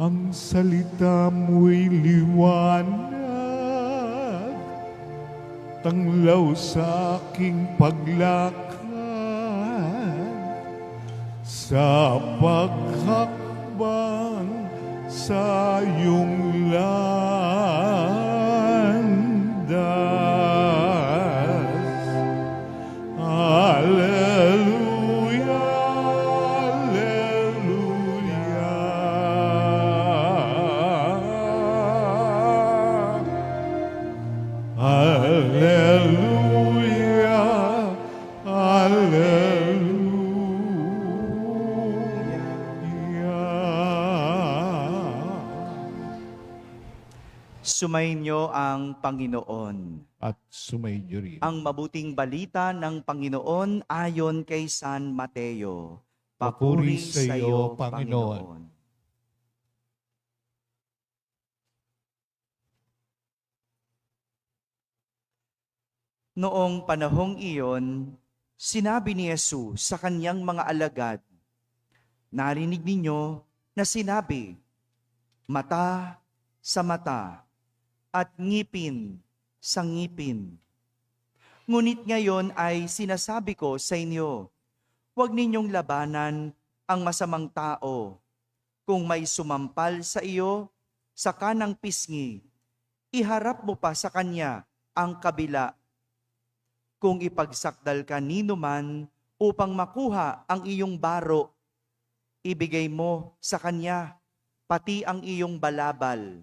Ang salita mo'y liwanag, tanglaw sa aking paglakad, sa paghakbang sa iyong landas. Alleluia, alleluia. Alleluia, alleluia. Sumainyo ang Panginoon. At sumainyo rin. Ang mabuting balita ng Panginoon ayon kay San Mateo. Papuri sa iyo, Panginoon. Noong panahong iyon, sinabi ni Jesus sa kanyang mga alagad, "Narinig ninyo na sinabi, mata sa mata at ngipin sa ngipin. Ngunit ngayon ay sinasabi ko sa inyo, huwag ninyong labanan ang masamang tao. Kung may sumampal sa iyo sa kanang pisngi, iharap mo pa sa kanya ang kabila. Kung ipagsakdal ka nino man upang makuha ang iyong baro, ibigay mo sa kanya pati ang iyong balabal.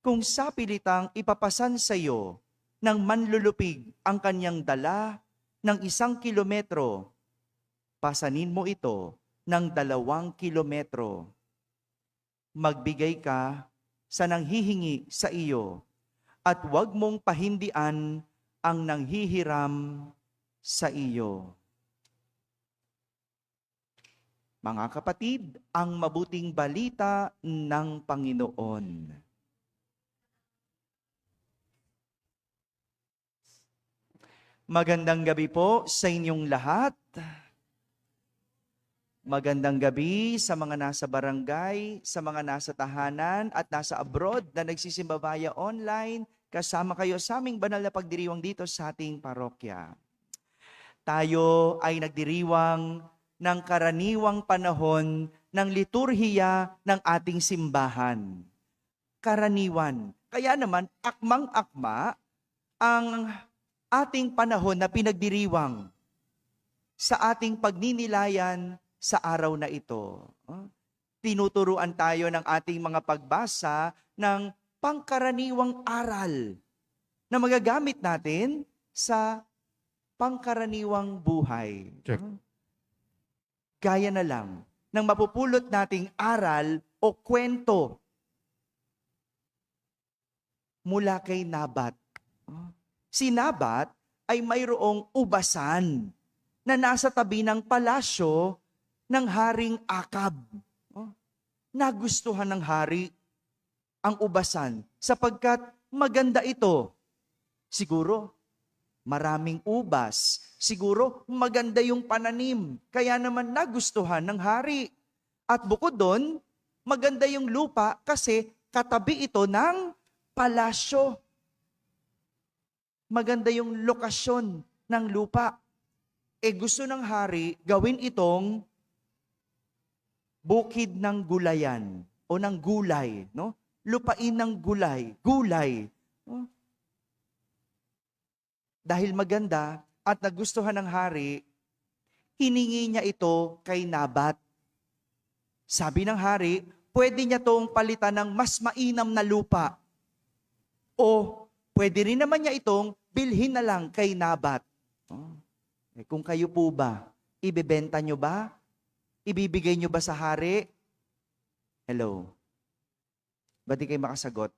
Kung sapilitang ipapasan sa iyo ng manlulupig ang kanyang dala ng 1 kilometro, pasanin mo ito ng 2 kilometro. Magbigay ka sa nanghihingi sa iyo at huwag mong pahindian ang nanghihiram sa iyo." Mga kapatid, ang mabuting balita ng Panginoon. Magandang gabi po sa inyong lahat. Magandang gabi sa mga nasa barangay, sa mga nasa tahanan at nasa abroad na nagsisimba via online. Kasama kayo sa aming banal na pagdiriwang dito sa ating parokya. Tayo ay nagdiriwang ng karaniwang panahon ng liturhiya ng ating simbahan. Karaniwan. Kaya naman, akmang-akma ang ating panahon na pinagdiriwang sa ating pagninilayan sa araw na ito. Tinuturuan tayo ng ating mga pagbasa ng pangkaraniwang aral na magagamit natin sa pangkaraniwang buhay. Check. Gaya na lang ng mapupulot nating aral o kwento mula kay Nabat. Si Nabat ay mayroong ubasan na nasa tabi ng palasyo ng Haring Akab. Nagustuhan ng hari ang ubasan sapagkat maganda ito. Siguro maraming ubas. Siguro maganda yung pananim. Kaya naman nagustuhan ng hari. At bukod doon, maganda yung lupa kasi katabi ito ng palasyo. Maganda yung lokasyon ng lupa. Gusto ng hari gawin itong bukid ng gulayan o ng gulay, no? Lupain ng gulay. Dahil maganda at nagustuhan ng hari, hiningi niya ito kay Nabat. Sabi ng hari, pwede niya itong palitan ng mas mainam na lupa. O pwede rin naman niya itong bilhin na lang kay Nabat. Kung kayo po ba, ibebenta nyo ba? Ibibigay nyo ba sa hari? Hello? Ba't di kayo makasagot?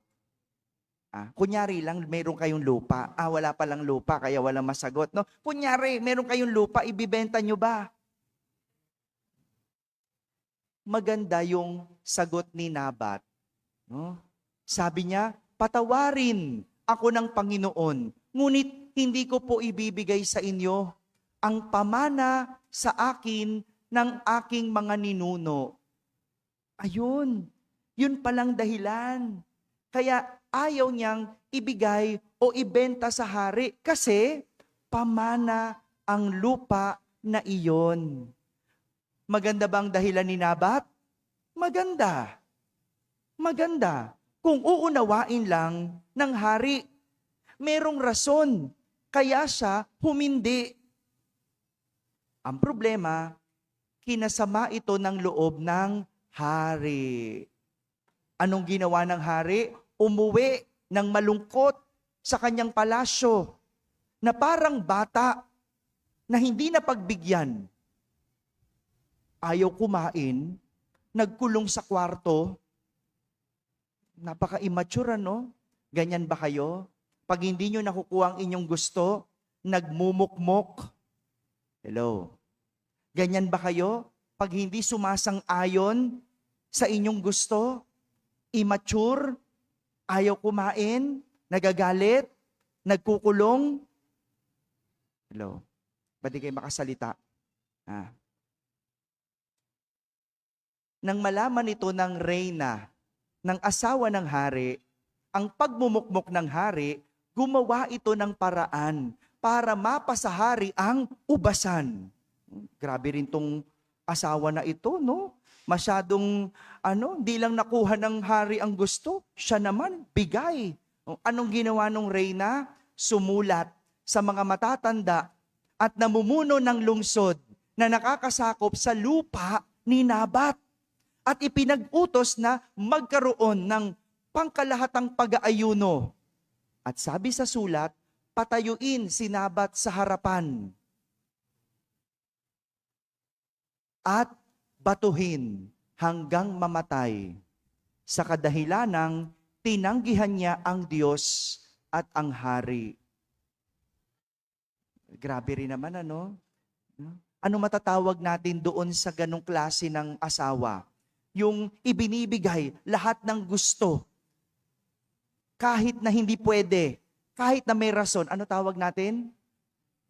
Kunyari lang, meron kayong lupa. Wala palang lupa, kaya walang masagot. No? Kunyari, meron kayong lupa, ibibenta nyo ba? Maganda yung sagot ni Nabat. No? Sabi niya, patawarin ako ng Panginoon, ngunit hindi ko po ibibigay sa inyo ang pamana sa akin ng aking mga ninuno. Ayun. Yun palang dahilan. Kaya ayaw niyang ibigay o ibenta sa hari kasi pamana ang lupa na iyon. Maganda bang dahilan ni Nabat? Maganda. Maganda. Kung uunawain lang ng hari, merong rason kaya siya humindi. Ang problema, kinasama ito ng loob ng hari. Anong ginawa ng hari? Umuwi ng malungkot sa kanyang palasyo na parang bata na hindi napagbigyan. Ayaw kumain, nagkulong sa kwarto. Napaka-immature, no? Ganyan ba kayo? Pag hindi nyo nakukuha ang inyong gusto, nagmumukmok. Hello? Ganyan ba kayo? Pag hindi sumasang-ayon sa inyong gusto, immature, ayaw kumain, nagagalit, nagkukulong. Hello? Ba't di kayo makasalita? Nang malaman ito ng reyna, ng asawa ng hari, ang pagmumukmok ng hari, gumawa ito ng paraan para mapasa hari ang ubasan. Grabe rin tong asawa na ito, no? Masyadong, di lang nakuha ng hari ang gusto, siya naman, bigay. Anong ginawa ng reyna? Sumulat sa mga matatanda at namumuno ng lungsod na nakakasakop sa lupa ni Nabat. At ipinag-utos na magkaroon ng pangkalahatang pag-aayuno. At sabi sa sulat, patayuin si Nabat sa harapan. At batuhin hanggang mamatay sa kadahilanang tinanggihan niya ang Diyos at ang hari. Grabe rin naman, ano? Ano matatawag natin doon sa ganong klase ng asawa? Yung ibinibigay lahat ng gusto. Kahit na hindi pwede, kahit na may rason, ano tawag natin?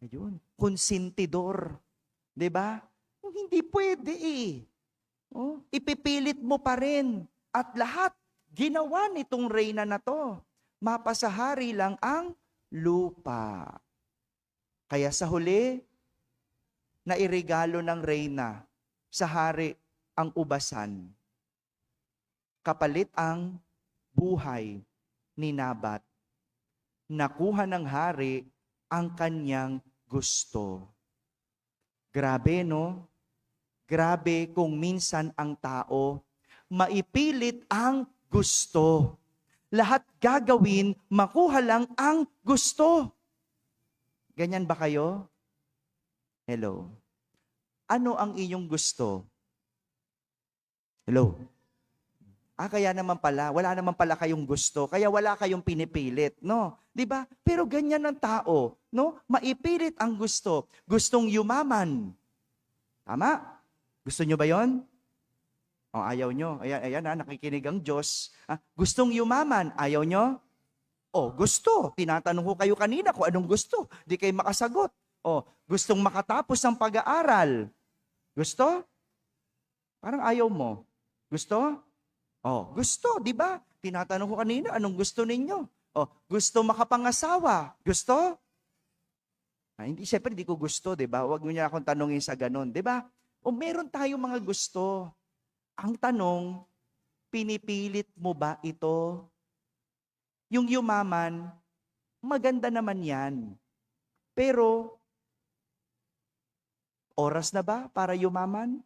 Ayun, konsentidor. 'Di ba? Hindi pwede eh. Ipipilit mo pa rin. At lahat, ginawa nitong reyna na to. Mapasahari lang ang lupa. Kaya sa huli, nairigalo ng reyna sa hari ang ubasan. Kapalit ang buhay ni Nabat. Nakuha ng hari ang kanyang gusto. Grabe, no? Grabe kung minsan ang tao maipilit ang gusto. Lahat gagawin, makuha lang ang gusto. Ganyan ba kayo? Hello? Ano ang iyong gusto? Hello? Kaya naman pala, wala naman pala kayong gusto, kaya wala kayong pinipilit, no? 'Di ba? Pero ganyan ang tao, no? Maipilit ang gusto. Gustong yumaman. Tama? Gusto nyo ba 'yon? Ayaw nyo. Ayan nakikinig ang Diyos. Gustong yumaman, ayaw nyo? Gusto. Tinatanong ko kayo kanina kung anong gusto. Di kayo makasagot. Gustong makatapos ng pag-aaral. Gusto? Parang ayaw mo. Gusto? Gusto, di ba? Tinatanong ko kanina, anong gusto ninyo? Gusto makapangasawa. Gusto? Siyempre, hindi ko gusto, di ba? Huwag mo niya akong tanongin sa ganun, di ba? Meron tayong mga gusto. Ang tanong, pinipilit mo ba ito? Yung yumaman, maganda naman yan. Pero, oras na ba para yumaman?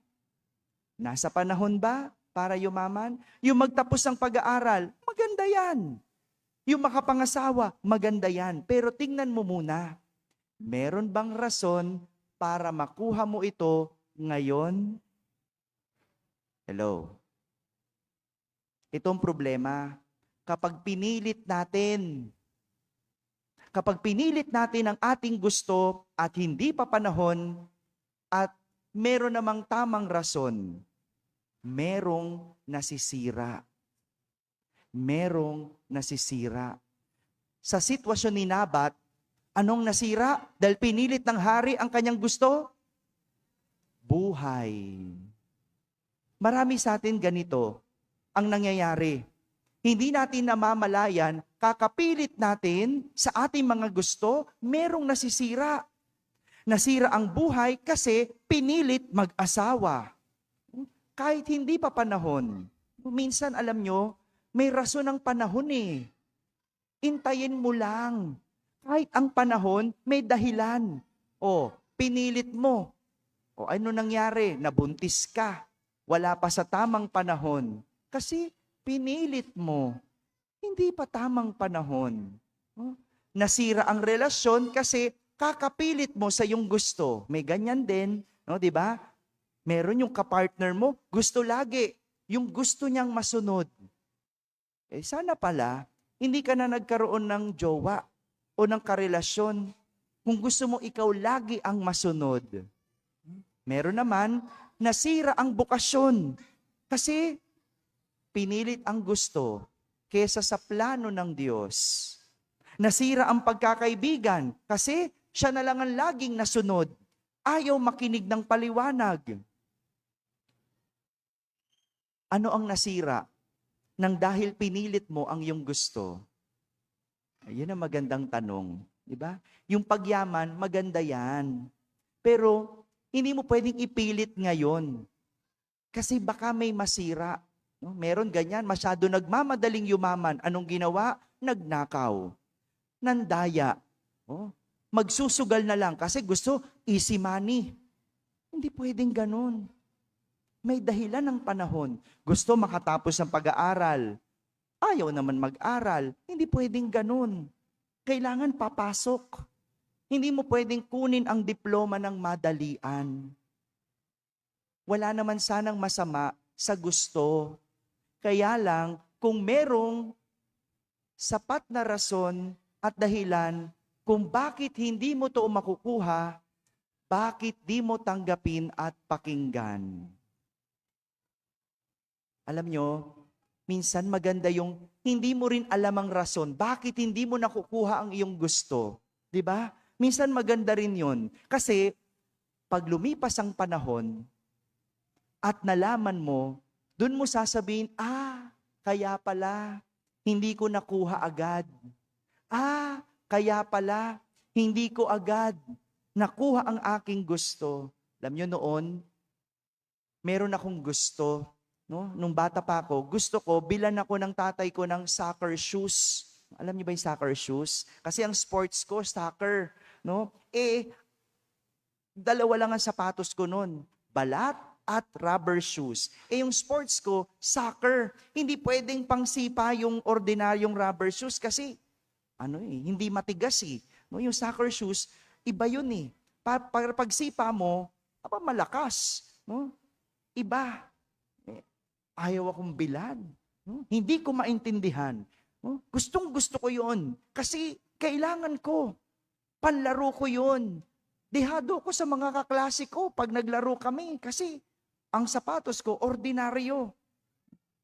Nasa panahon ba para yumaman? Yung magtapos ng pag-aaral, maganda yan. Yung makapangasawa, maganda yan. Pero tingnan mo muna, meron bang rason para makuha mo ito ngayon? Hello? Itong problema, kapag pinilit natin ang ating gusto at hindi pa panahon at meron namang tamang rason, merong nasisira. Merong nasisira. Sa sitwasyon ni Nabat, anong nasira? Dahil pinilit ng hari ang kanyang gusto? Buhay. Marami sa atin ganito. ang nangyayari. Hindi natin namamalayan, kakapilit natin sa ating mga gusto, merong nasisira. Nasira ang buhay kasi pinilit mag-asawa. Kahit hindi pa panahon. Minsan alam nyo, may rason ng panahon eh. Intayin mo lang. Kahit ang panahon, may dahilan. O, pinilit mo. O ano nangyari? Nabuntis ka. Wala pa sa tamang panahon. Kasi pinilit mo. Hindi pa tamang panahon. O, nasira ang relasyon kasi kakapilit mo sa iyong gusto. May ganyan din, no, 'di ba? Meron yung kapartner mo, gusto lagi yung gusto niyang masunod. Sana pala hindi ka na nagkaroon ng jowa o ng karelasyon kung gusto mo ikaw lagi ang masunod. Meron naman nasira ang bukasyon kasi pinilit ang gusto kesa sa plano ng Diyos. Nasira ang pagkakaibigan kasi siya na lang ang laging nasunod. Ayaw makinig ng paliwanag. Ano ang nasira nang dahil pinilit mo ang iyong gusto? Ayun ang magandang tanong. Diba? Yung pagyaman, maganda yan. Pero hindi mo pwedeng ipilit ngayon. Kasi baka may masira. No? Meron ganyan, masyado nagmamadaling yumaman. Anong ginawa? Nagnakaw. Nandaya. Oh, magsusugal na lang kasi gusto easy money. Hindi pwedeng ganun. May dahilan ng panahon. Gusto makatapos ng pag-aaral. Ayaw naman mag-aral. Hindi pwedeng ganun. Kailangan papasok. Hindi mo pwedeng kunin ang diploma ng madalian. Wala naman sanang masama sa gusto. Kaya lang, kung merong sapat na rason at dahilan kung bakit hindi mo to makukuha, bakit di mo tanggapin at pakinggan. Alam nyo, minsan maganda yung hindi mo rin alam ang rason, bakit hindi mo nakukuha ang iyong gusto. 'Di ba? Minsan maganda rin yun. Kasi pag lumipas ang panahon at nalaman mo, dun mo sasabihin, kaya pala, hindi ko nakuha agad. Kaya pala, hindi ko agad nakuha ang aking gusto. Alam nyo noon, meron akong gusto. No? Nung bata pa ako, gusto ko, bilan ako ng tatay ko ng soccer shoes. Alam niyo ba yung soccer shoes? Kasi ang sports ko, soccer. No? Dalawa lang ang sapatos ko noon. Balat at rubber shoes. Yung sports ko, soccer. Hindi pwedeng pangsipa yung ordinaryong rubber shoes kasi hindi matigas eh. No, yung soccer shoes, iba yun eh. Para pagsipa mo, malakas. No? Iba. Ayaw akong bilad. No? Hindi ko maintindihan. No? Gustong gusto ko yun. Kasi kailangan ko. Panlaro ko yun. Dehado ko sa mga kaklase ko pag naglaro kami. Kasi ang sapatos ko, ordinaryo.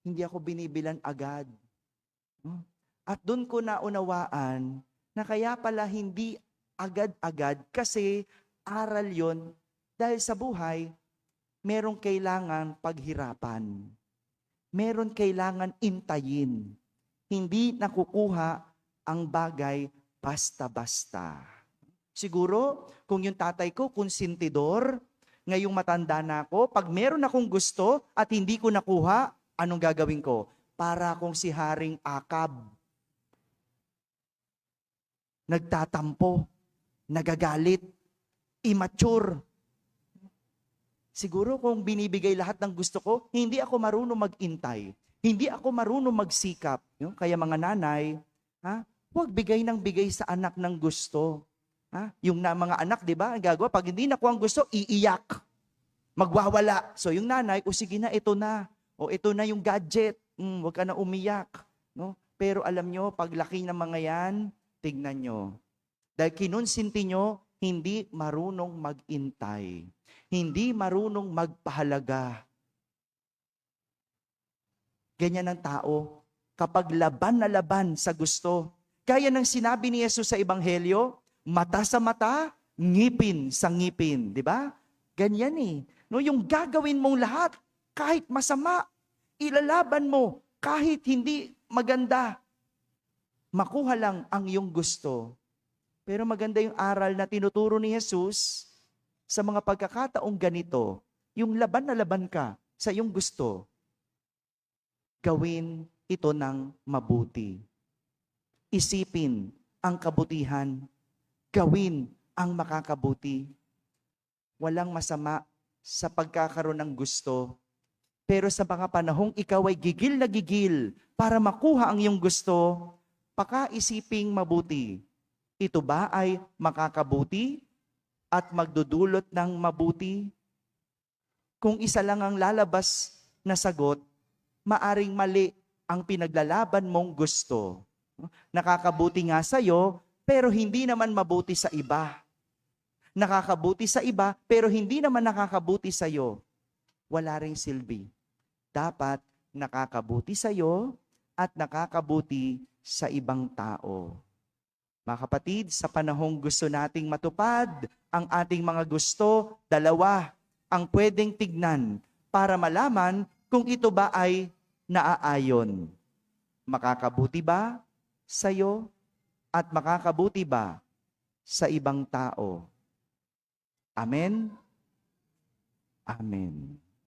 Hindi ako binibilan agad. No? At doon ko naunawaan na kaya pala hindi agad-agad kasi aral yon dahil sa buhay, merong kailangan paghirapan. Meron kailangan intayin. Hindi nakukuha ang bagay basta-basta. Siguro, kung yung tatay ko, konsentidor, ngayong matanda na ako, pag meron akong gusto at hindi ko nakuha, anong gagawin ko? Para akong si Haring Akab. Nagtatampo, nagagalit, immature. Siguro kung binibigay lahat ng gusto ko, hindi ako marunong mag-intay. Hindi ako marunong magsikap. Kaya mga nanay, huwag bigay ng bigay sa anak ng gusto. Yung mga anak, di ba, ang gagawa, pag hindi nakuha ang gusto, iiyak. Magwawala. So yung nanay, sige na, ito na. O ito na yung gadget. Huwag ka na umiyak. No? Pero alam nyo, paglaki ng mga yan, tignan nyo. Dahil kinonsinti nyo, hindi marunong mag-intay. Hindi marunong magpahalaga. Ganyan ang tao. Kapag laban na laban sa gusto. Gaya ng sinabi ni Jesus sa Ebanghelyo, mata sa mata, ngipin sa ngipin. Di ba? Ganyan eh. No, yung gagawin mong lahat, kahit masama, Ilalaban mo kahit hindi maganda. Makuha lang ang iyong gusto. Pero maganda yung aral na tinuturo ni Jesus sa mga pagkakataong ganito. Yung laban na laban ka sa iyong gusto, gawin ito ng mabuti. Isipin ang kabutihan. Gawin ang makakabuti. Walang masama sa pagkakaroon ng gusto. Pero sa mga panahong ikaw ay gigil na gigil para makuha ang iyong gusto, pakaisiping mabuti. Ito ba ay makakabuti at magdudulot ng mabuti? Kung isa lang ang lalabas na sagot, maaring mali ang pinaglalaban mong gusto. Nakakabuti nga sa'yo, pero hindi naman mabuti sa iba. Nakakabuti sa iba, pero hindi naman nakakabuti sa'yo. Wala ring silbi. Dapat nakakabuti sa'yo at nakakabuti sa ibang tao. Mga kapatid, sa panahong gusto nating matupad ang ating mga gusto, dalawa ang pwedeng tignan para malaman kung ito ba ay naaayon. Makakabuti ba sa'yo at makakabuti ba sa ibang tao? Amen? Amen.